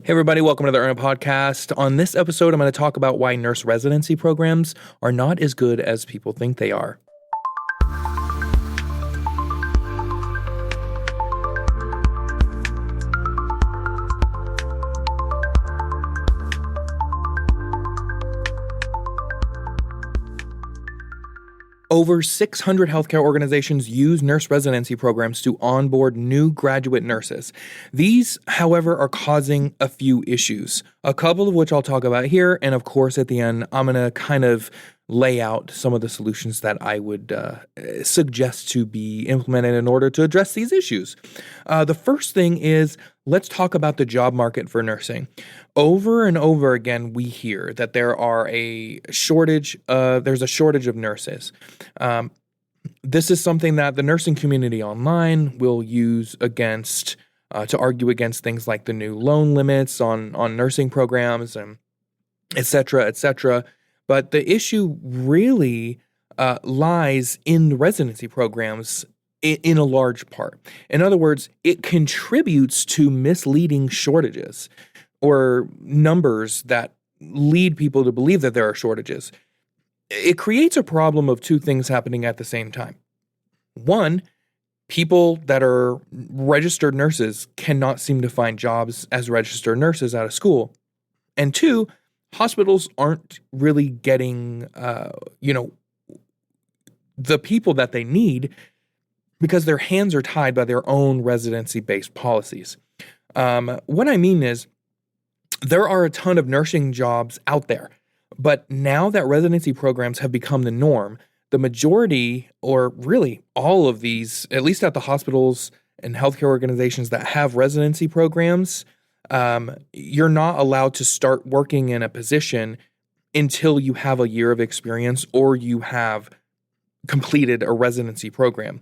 Hey everybody, welcome to the RN Podcast. On this episode, I'm going to talk about why nurse residency programs are not as good as people think they are. Over 600 healthcare organizations use nurse residency programs to onboard new graduate nurses. These, however, are causing a few issues, a couple of which I'll talk about here. And of course, at the end, I'm going to kind of lay out some of the solutions that I would suggest to be implemented in order to address these issues. The first thing is, let's talk about the job market for nursing. Over and over again, we hear that there's a shortage of nurses. This is something that the nursing community online will use to argue against things like the new loan limits on nursing programs and et cetera. But the issue really lies in the residency programs in a large part. In other words, it contributes to misleading shortages or numbers that lead people to believe that there are shortages. It creates a problem of two things happening at the same time. One, people that are registered nurses cannot seem to find jobs as registered nurses out of school. And two, hospitals aren't really getting, the people that they need because their hands are tied by their own residency-based policies. What I mean is, there are a ton of nursing jobs out there, but now that residency programs have become the norm, the majority, or really all of these, at least at the hospitals and healthcare organizations that have residency programs, you're not allowed to start working in a position until you have a year of experience or you have completed a residency program.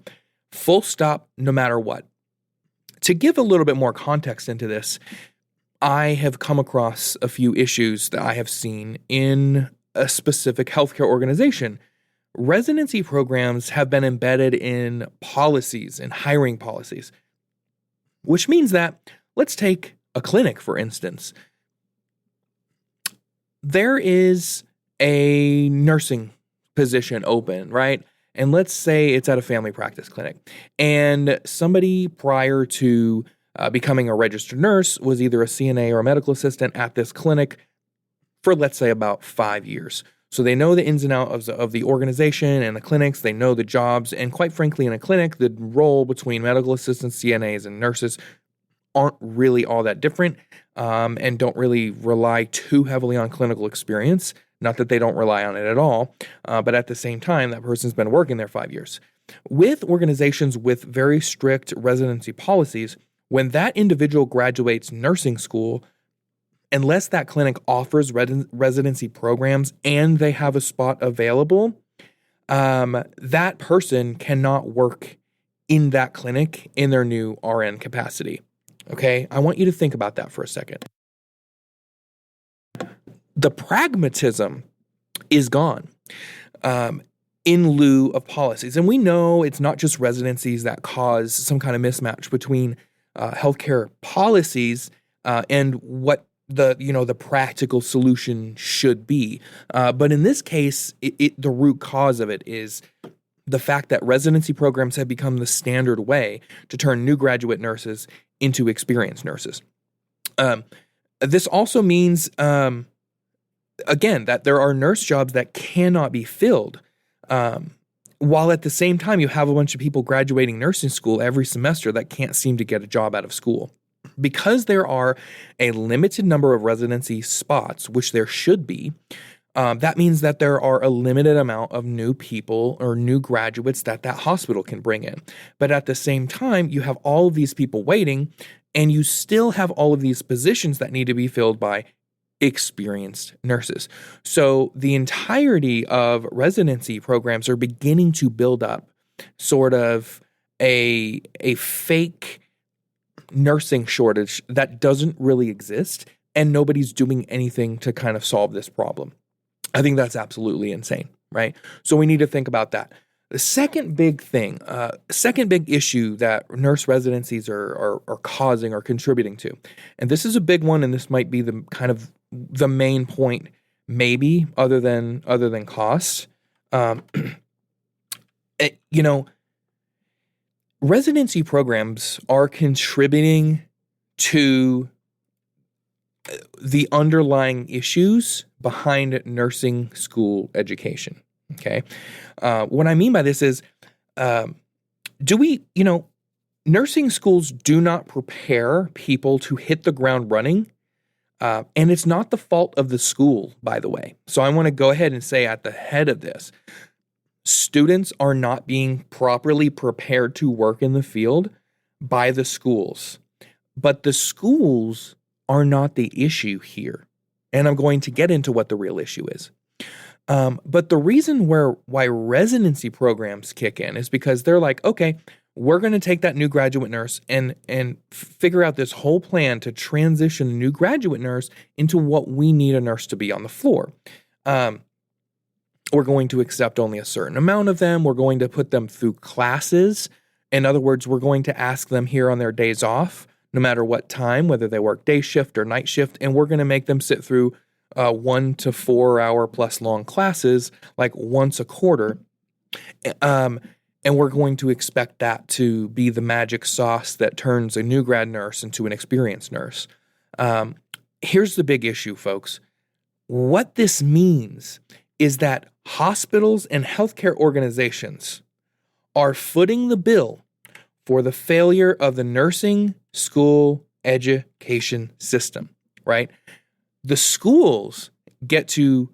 Full stop, no matter what. To give a little bit more context into this, I have come across a few issues that I have seen in a specific healthcare organization. Residency programs have been embedded in policies and hiring policies, which means that, let's take a clinic, for instance. There is a nursing position open, right? And let's say it's at a family practice clinic. And somebody prior to becoming a registered nurse was either a CNA or a medical assistant at this clinic for, let's say, about 5 years. So they know the ins and outs of the organization and the clinics. They know the jobs. And quite frankly, in a clinic, the role between medical assistants, CNAs, and nurses aren't really all that different and don't really rely too heavily on clinical experience. Not that they don't rely on it at all, but at the same time, that person's been working there 5 years. With organizations with very strict residency policies, when that individual graduates nursing school, unless that clinic offers residency programs and they have a spot available, that person cannot work in that clinic in their new RN capacity. Okay, I want you to think about that for a second. The pragmatism is gone in lieu of policies. And we know it's not just residencies that cause some kind of mismatch between healthcare policies and what the practical solution should be. But in this case, the root cause of it is the fact that residency programs have become the standard way to turn new graduate nurses into experienced nurses. This also means, again, that there are nurse jobs that cannot be filled, while at the same time you have a bunch of people graduating nursing school every semester that can't seem to get a job out of school. Because there are a limited number of residency spots, which there should be, that means that there are a limited amount of new people or new graduates that hospital can bring in. But at the same time, you have all of these people waiting, and you still have all of these positions that need to be filled by experienced nurses. So the entirety of residency programs are beginning to build up sort of a fake nursing shortage that doesn't really exist, and nobody's doing anything to kind of solve this problem. I think that's absolutely insane, right? So we need to think about that. The second big thing, second big issue that nurse residencies are causing or contributing to, and this is a big one, and this might be the kind of the main point, maybe other than cost. You know, residency programs are contributing to the underlying issues behind nursing school education. Okay. What I mean by this is, nursing schools do not prepare people to hit the ground running. And it's not the fault of the school, by the way. So I want to go ahead and say at the head of this, students are not being properly prepared to work in the field by the schools. But the schools are not the issue here. And I'm going to get into what the real issue is. But the reason why residency programs kick in is because they're like, okay, we're going to take that new graduate nurse and figure out this whole plan to transition a new graduate nurse into what we need a nurse to be on the floor. We're going to accept only a certain amount of them. We're going to put them through classes. In other words, we're going to ask them here on their days off, no matter what time, whether they work day shift or night shift, and we're going to make them sit through 1 to 4 hour plus long classes like once a quarter. And we're going to expect that to be the magic sauce that turns a new grad nurse into an experienced nurse. Here's the big issue, folks. What this means is that hospitals and healthcare organizations are footing the bill for the failure of the nursing school education system, right? The schools get to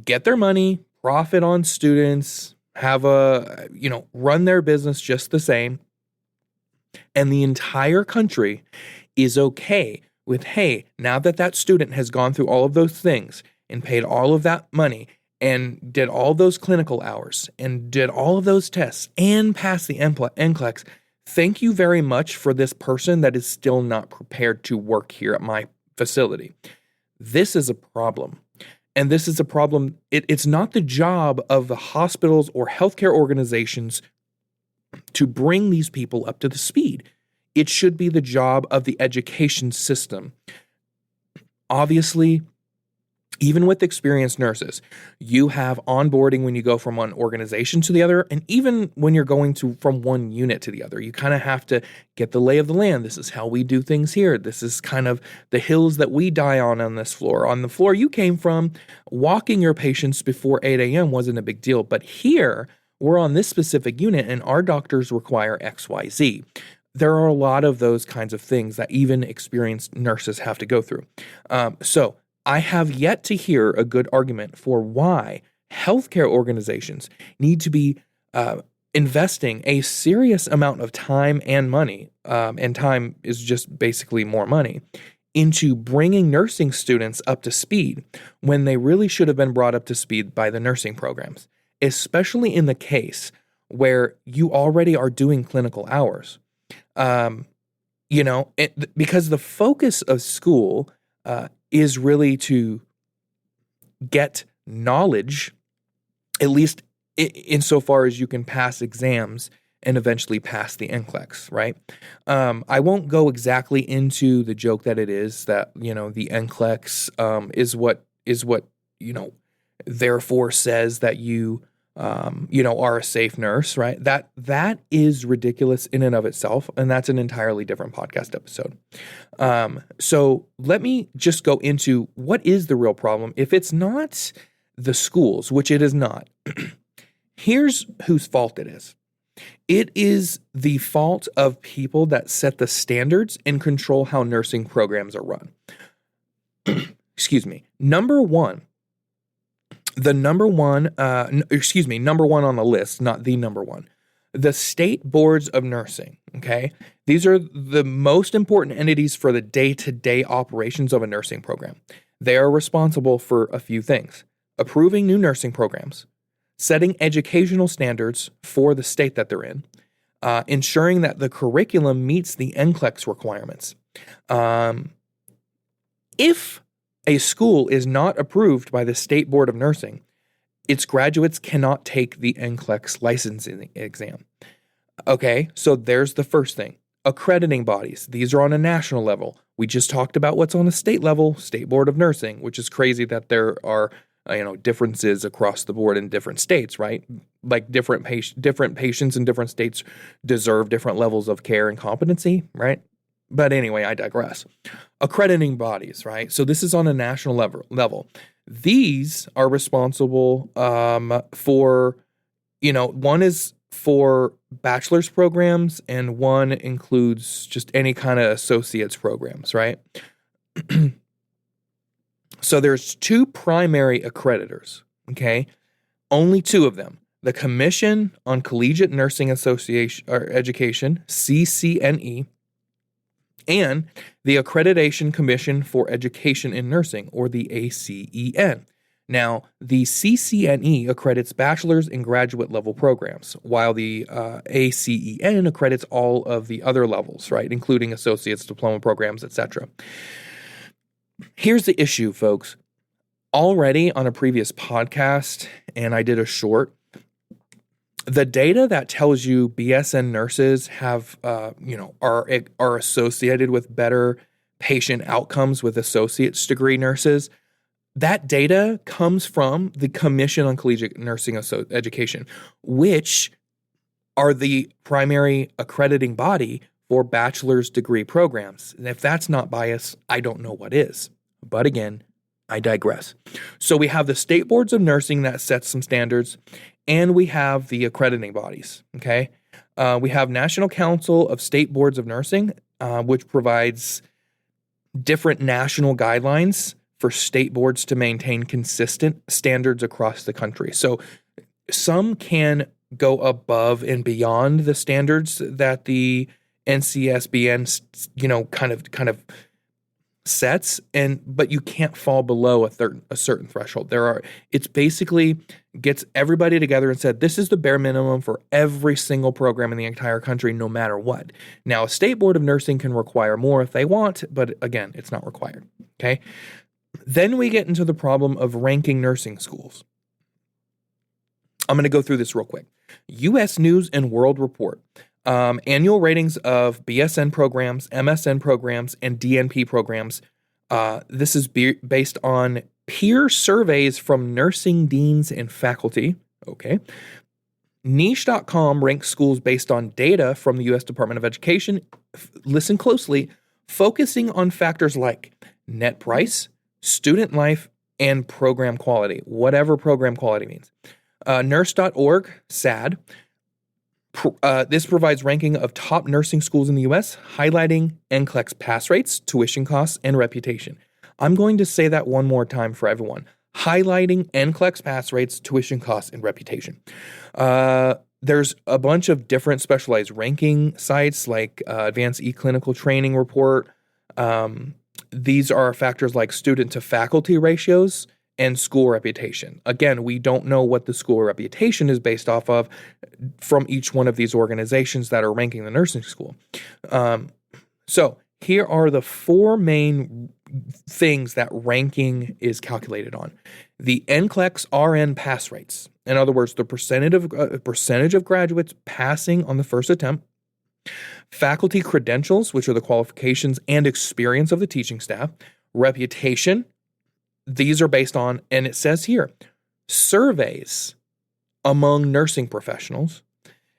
get their money, profit on students, run their business just the same. And the entire country is okay with, hey, now that student has gone through all of those things and paid all of that money and did all those clinical hours and did all of those tests and passed the NCLEX, thank you very much for this person that is still not prepared to work here at my facility. This is a problem. And this is a problem. It's not the job of the hospitals or healthcare organizations to bring these people up to the speed. It should be the job of the education system. Obviously, even with experienced nurses, you have onboarding when you go from one organization to the other, and even when you're going from one unit to the other, you kind of have to get the lay of the land. This is how we do things here. This is kind of the hills that we die on this floor. On the floor you came from, walking your patients before 8 a.m. wasn't a big deal, but here we're on this specific unit and our doctors require X, Y, Z. There are a lot of those kinds of things that even experienced nurses have to go through. So I have yet to hear a good argument for why healthcare organizations need to be investing a serious amount of time and money, and time is just basically more money, into bringing nursing students up to speed when they really should have been brought up to speed by the nursing programs, especially in the case where you already are doing clinical hours. Because the focus of school is really to get knowledge, at least insofar as you can pass exams and eventually pass the NCLEX, right? I won't go exactly into the joke that it is that, the NCLEX is what therefore says that you are a safe nurse, right? That is ridiculous in and of itself, and that's an entirely different podcast episode. So let me just go into what is the real problem. If it's not the schools, which it is not, here's whose fault it is. It is the fault of people that set the standards and control how nursing programs are run. Excuse me. Number one on the list, not the number one, the state boards of nursing, okay? These are the most important entities for the day-to-day operations of a nursing program. They are responsible for a few things: approving new nursing programs, setting educational standards for the state that they're in, ensuring that the curriculum meets the NCLEX requirements. If a school is not approved by the State Board of Nursing, its graduates cannot take the NCLEX licensing exam. Okay, so there's the first thing. Accrediting bodies. These are on a national level. We just talked about what's on a state level, State Board of Nursing, which is crazy that there are differences across the board in different states, right? Like different patients in different states deserve different levels of care and competency, right? But anyway, I digress. Accrediting bodies, right? So this is on a national level. These are responsible for, one is for bachelor's programs and one includes just any kind of associate's programs, right? So there's two primary accreditors, okay? Only two of them. The Commission on Collegiate Nursing Association or Education, CCNE, and the Accreditation Commission for Education in Nursing, or the ACEN. Now, the CCNE accredits bachelor's and graduate level programs, while the ACEN accredits all of the other levels, right, including associate's, diploma programs, etc. Here's the issue, folks. Already on a previous podcast, and I did a short, the data that tells you BSN nurses have, are associated with better patient outcomes with associate's degree nurses, that data comes from the Commission on Collegiate Nursing Education, which are the primary accrediting body for bachelor's degree programs. And if that's not bias, I don't know what is. But again, I digress. So we have the state boards of nursing that sets some standards, and we have the accrediting bodies, okay? We have National Council of State Boards of Nursing, which provides different national guidelines for state boards to maintain consistent standards across the country. So some can go above and beyond the standards that the NCSBN, kind of sets, but you can't fall below a certain threshold. It's basically gets everybody together and said, this is the bare minimum for every single program in the entire country, no matter what. Now, a state board of nursing can require more if they want, but again, it's not required. Okay. Then we get into the problem of ranking nursing schools. I'm going to go through this real quick. U.S. News and World Report. Annual ratings of BSN programs, MSN programs, and DNP programs. This is based on peer surveys from nursing deans and faculty. Okay. Niche.com ranks schools based on data from the U.S. Department of Education. Listen closely, focusing on factors like net price, student life, and program quality, whatever program quality means. Nurse.org, SAD. This provides ranking of top nursing schools in the U.S., highlighting NCLEX pass rates, tuition costs, and reputation. I'm going to say that one more time for everyone. Highlighting NCLEX pass rates, tuition costs, and reputation. There's a bunch of different specialized ranking sites like Advanced eClinical Training Report. These are factors like student to faculty ratios and school reputation. Again, we don't know what the school reputation is based off of from each one of these organizations that are ranking the nursing school. So here are the four main things that ranking is calculated on. The NCLEX RN pass rates. In other words, the percentage of graduates passing on the first attempt. Faculty credentials, which are the qualifications and experience of the teaching staff. Reputation. These are based on, and it says here, surveys among nursing professionals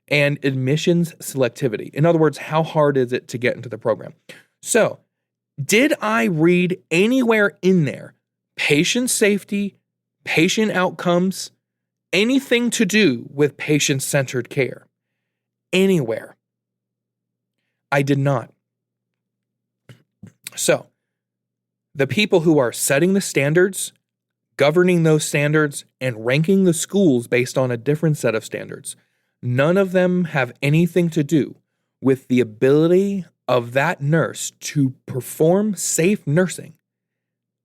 and admissions selectivity. In other words, how hard is it to get into the program? So, did I read anywhere in there patient safety, patient outcomes, anything to do with patient-centered care? Anywhere. I did not. So, the people who are setting the standards, governing those standards, and ranking the schools based on a different set of standards, none of them have anything to do with the ability of that nurse to perform safe nursing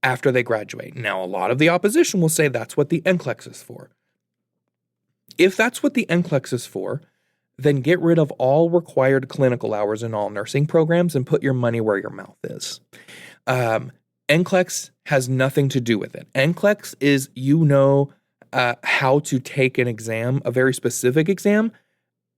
after they graduate. Now, a lot of the opposition will say that's what the NCLEX is for. If that's what the NCLEX is for, then get rid of all required clinical hours in all nursing programs and put your money where your mouth is. NCLEX has nothing to do with it. NCLEX is, how to take an exam, a very specific exam,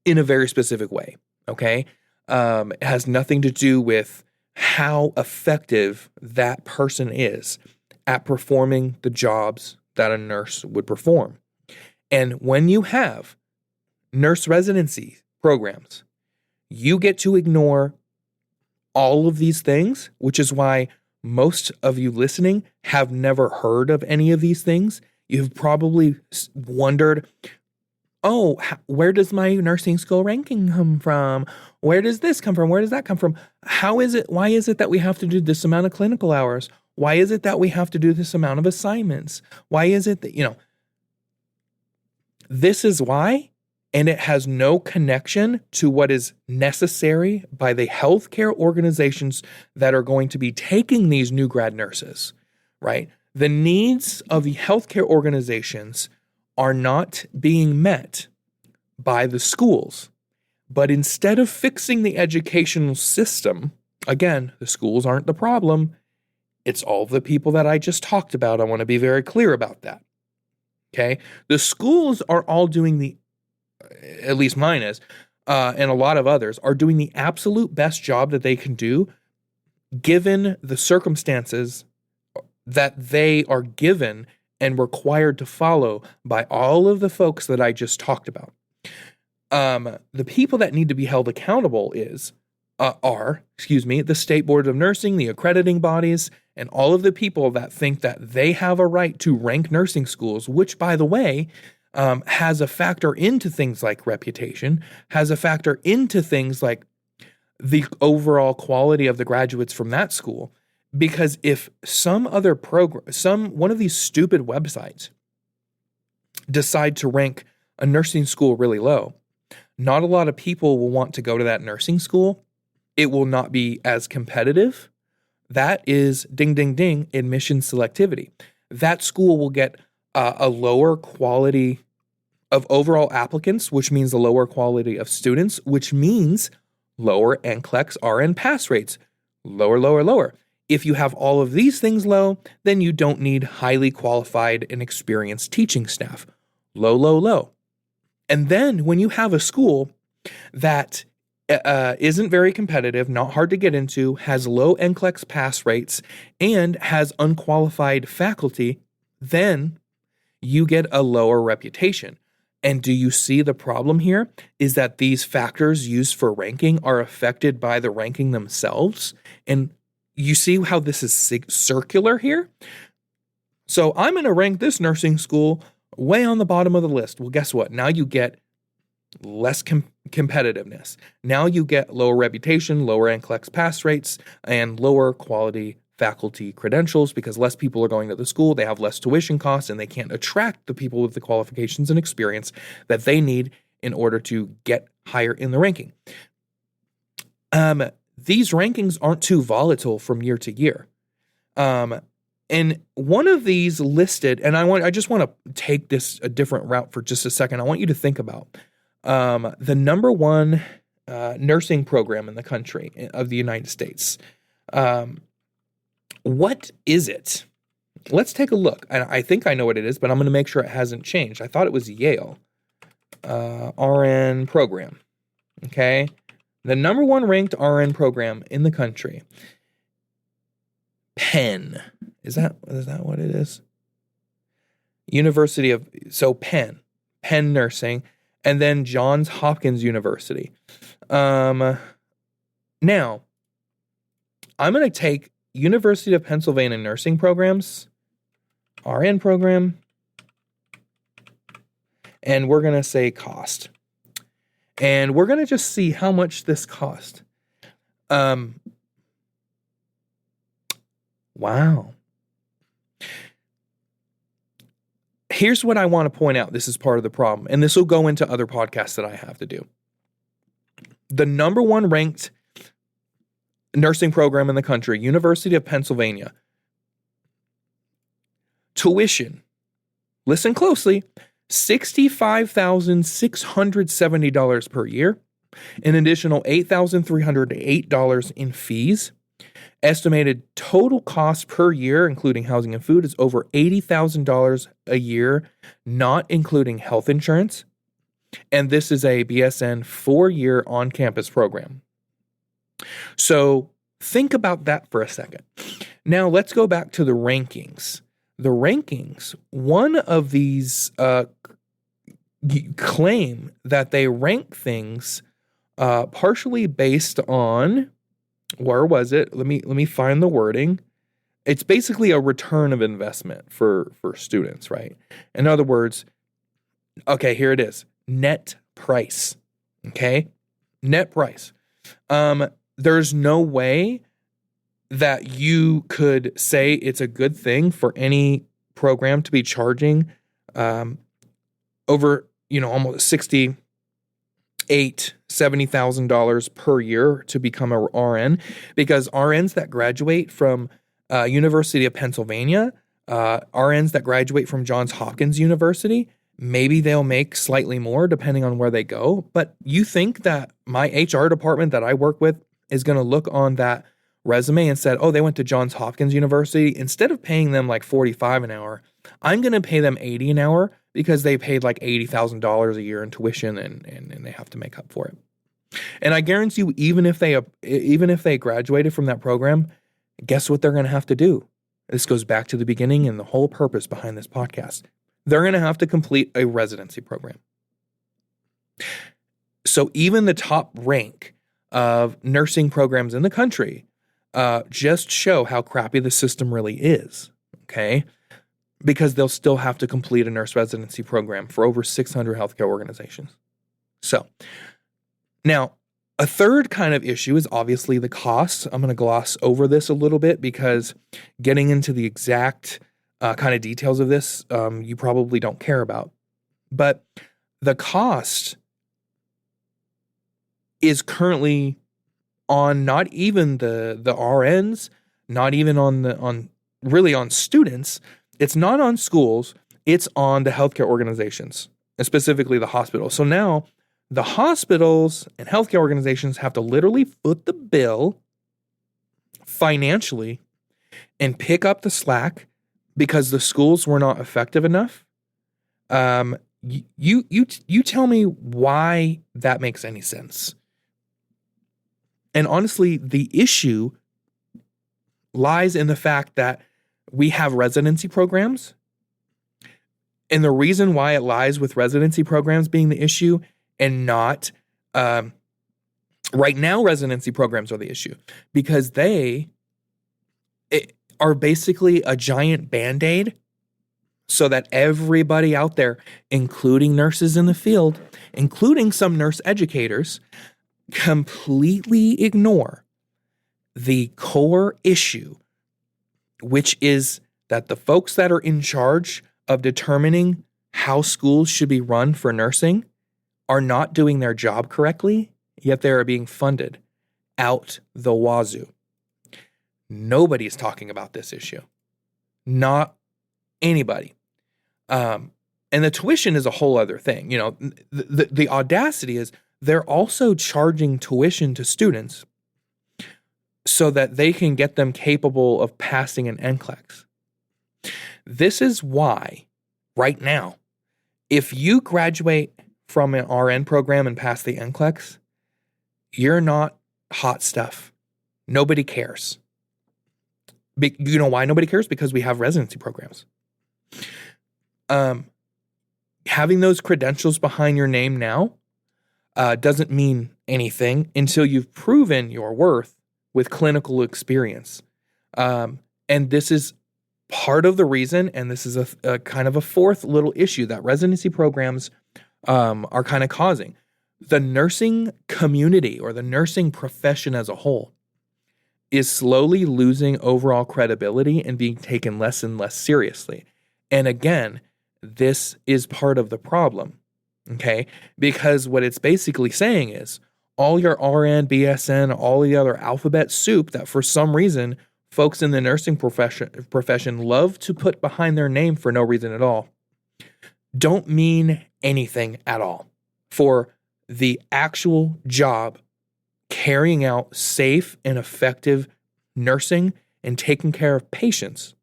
in a very specific way. Okay. It has nothing to do with how effective that person is at performing the jobs that a nurse would perform. And when you have nurse residency programs, you get to ignore all of these things, which is why most of you listening have never heard of any of these things. You've probably wondered, oh, where does my nursing school ranking come from? Where does this come from? Where does that come from? Why is it that we have to do this amount of clinical hours? Why is it that we have to do this amount of assignments? Why is it that, this is why, and it has no connection to what is necessary by the healthcare organizations that are going to be taking these new grad nurses, right? The needs of the healthcare organizations are not being met by the schools. But instead of fixing the educational system, again, the schools aren't the problem. It's all the people that I just talked about. I want to be very clear about that. Okay? The schools are all doing at least mine is, and a lot of others, are doing the absolute best job that they can do given the circumstances that they are given and required to follow by all of the folks that I just talked about. The people that need to be held accountable are the state board of nursing, the accrediting bodies, and all of the people that think that they have a right to rank nursing schools, which, by the way, has a factor into things like reputation, has a factor into things like the overall quality of the graduates from that school. Because if some other one of these stupid websites decide to rank a nursing school really low, not a lot of people will want to go to that nursing school. It will not be as competitive. That is, ding, ding, ding, admission selectivity. That school will get a lower quality of overall applicants, which means a lower quality of students, which means lower NCLEX RN pass rates. Lower, lower, lower. If you have all of these things low, then you don't need highly qualified and experienced teaching staff. Low, low, low. And then when you have a school that isn't very competitive, not hard to get into, has low NCLEX pass rates, and has unqualified faculty, then you get a lower reputation. And do you see the problem here? Is that these factors used for ranking are affected by the ranking themselves? And you see how this is circular here? So I'm going to rank this nursing school way on the bottom of the list. Well, guess what? Now you get less competitiveness. Now you get lower reputation, lower NCLEX pass rates, and lower quality faculty credentials because less people are going to the school. They have less tuition costs, and they can't attract the people with the qualifications and experience that they need in order to get higher in the ranking. These rankings aren't too volatile from year to year. And one of these listed, and I just want to take this a different route for just a second. I want you to think about the number one nursing program in the country of the United States. What is it? Let's take a look. I think I know what it is, but I'm going to make sure it hasn't changed. I thought it was Yale RN program. Okay. The number one ranked RN program in the country. Penn. Is that what it is? Penn Nursing, and then Johns Hopkins University. Now, I'm going to take University of Pennsylvania nursing programs, RN program, and we're going to say cost. And we're going to just see how much this cost. Wow. Here's what I want to point out. This is part of the problem, and this will go into other podcasts that I have to do. The number one ranked nursing program in the country, University of Pennsylvania. Tuition, listen closely, $65,670 per year, an additional $8,308 in fees, Estimated total cost per year, including housing and food, is over $80,000 a year, not including health insurance. And this is a BSN 4-year on-campus program. So think about that for a second. Now let's go back to the rankings. The rankings, one of these claim that they rank things partially based on, where was it? Let me find the wording. It's basically a return of investment for students, right? In other words, okay, here it is. Net price. Okay? Net price. There's no way that you could say it's a good thing for any program to be charging over, almost $70,000 per year to become a RN, because RNs that graduate from University of Pennsylvania, RNs that graduate from Johns Hopkins University, maybe they'll make slightly more depending on where they go. But you think that my HR department that I work with is going to look on that resume and said, oh, they went to Johns Hopkins University. Instead of paying them like $45 an hour, I'm going to pay them $80 an hour because they paid like $80,000 a year in tuition and they have to make up for it. And I guarantee you, even if they graduated from that program, guess what they're going to have to do? This goes back to the beginning and the whole purpose behind this podcast. They're going to have to complete a residency program. So even the top rank of nursing programs in the country just show how crappy the system really is, okay? Because they'll still have to complete a nurse residency program for over 600 healthcare organizations. So, now, a third kind of issue is obviously the cost. I'm going to gloss over this a little bit because getting into the exact kind of details of this, you probably don't care about. But the cost is currently on not even the RNs, not even on students. It's not on schools. It's on the healthcare organizations, and specifically the hospitals. So now the hospitals and healthcare organizations have to literally foot the bill financially and pick up the slack because the schools were not effective enough. You tell me why that makes any sense. And honestly, the issue lies in the fact that we have residency programs. And the reason why it lies with residency programs being the issue and not, right now, residency programs are the issue because they are basically a giant Band-Aid so that everybody out there, including nurses in the field, including some nurse educators, completely ignore the core issue, which is that the folks that are in charge of determining how schools should be run for nursing are not doing their job correctly, yet they are being funded out the wazoo. Nobody's talking about this issue. Not anybody. And the tuition is a whole other thing. The audacity is they're also charging tuition to students so that they can get them capable of passing an NCLEX. This is why, right now, if you graduate from an RN program and pass the NCLEX, you're not hot stuff. Nobody cares. You know why nobody cares? Because we have residency programs. Having those credentials behind your name now doesn't mean anything until you've proven your worth with clinical experience. And this is part of the reason, and this is a kind of a fourth little issue that residency programs are kind of causing. The nursing community or the nursing profession as a whole is slowly losing overall credibility and being taken less and less seriously. And again, this is part of the problem, okay? Because what it's basically saying is all your RN, BSN, all the other alphabet soup that for some reason folks in the nursing profession love to put behind their name for no reason at all, don't mean anything at all for the actual job carrying out safe and effective nursing and taking care of patients,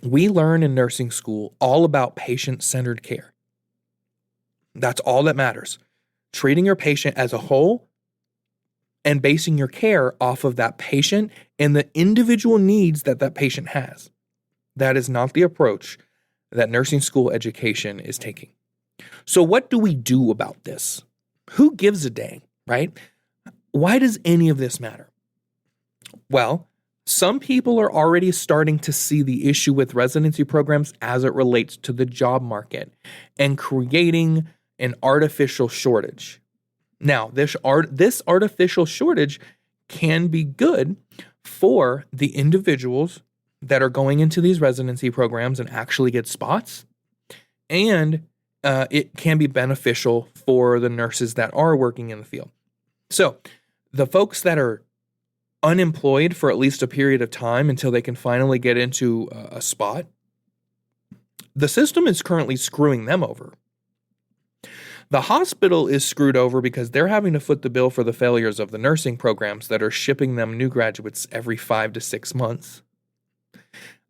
we learn in nursing school all about patient-centered care. That's all that matters. Treating your patient as a whole and basing your care off of that patient and the individual needs that that patient has. That is not the approach that nursing school education is taking. So what do we do about this? Who gives a dang, right? Why does any of this matter? Well, some people are already starting to see the issue with residency programs as it relates to the job market and creating an artificial shortage. Now, this artificial shortage can be good for the individuals that are going into these residency programs and actually get spots, and it can be beneficial for the nurses that are working in the field. So the folks that are unemployed for at least a period of time until they can finally get into a spot, the system is currently screwing them over. The hospital is screwed over because they're having to foot the bill for the failures of the nursing programs that are shipping them new graduates every 5 to 6 months.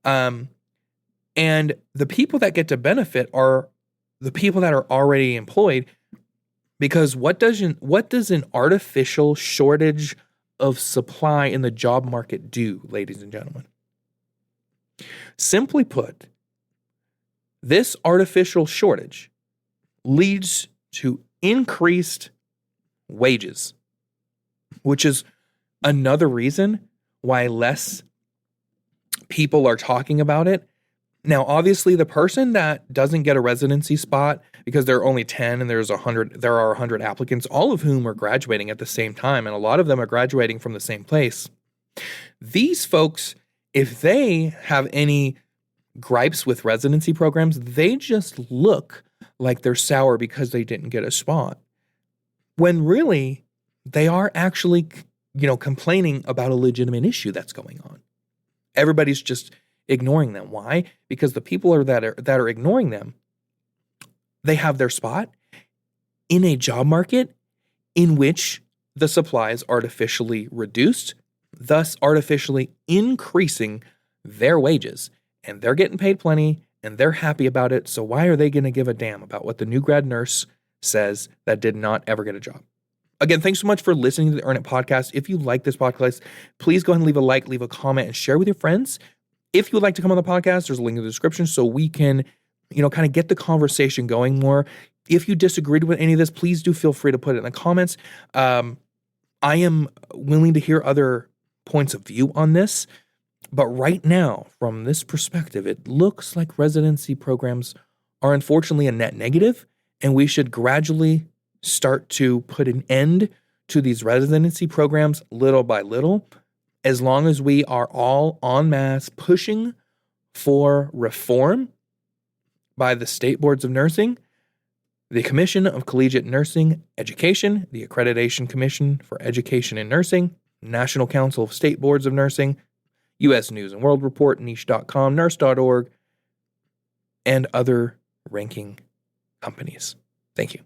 And the people that get to benefit are the people that are already employed, because what does an artificial shortage of supply in the job market do, ladies and gentlemen? Simply put, this artificial shortage leads to increased wages, which is another reason why less people are talking about it. Now, obviously, the person that doesn't get a residency spot because there are only 10 and there are 100 applicants, all of whom are graduating at the same time, and a lot of them are graduating from the same place. These folks, if they have any gripes with residency programs, they just look like they're sour because they didn't get a spot, when really they are actually, complaining about a legitimate issue that's going on. Everybody's just ignoring them. Why? Because the people that are ignoring them, they have their spot in a job market in which the supply is artificially reduced, thus artificially increasing their wages. And they're getting paid plenty, and they're happy about it. So why are they going to give a damn about what the new grad nurse says that did not ever get a job? Again, thanks so much for listening to the Earn It podcast. If you like this podcast, please go ahead and leave a like, leave a comment, and share with your friends. If you would like to come on the podcast, there's a link in the description so we can, kind of get the conversation going more. If you disagreed with any of this, please do feel free to put it in the comments. I am willing to hear other points of view on this. But right now, from this perspective, it looks like residency programs are unfortunately a net negative, and we should gradually start to put an end to these residency programs little by little, as long as we are all en masse pushing for reform by the state boards of nursing, the Commission of Collegiate Nursing Education, the Accreditation Commission for Education in Nursing, National Council of State Boards of Nursing, U.S. News and World Report, niche.com, nurse.org, and other ranking companies. Thank you.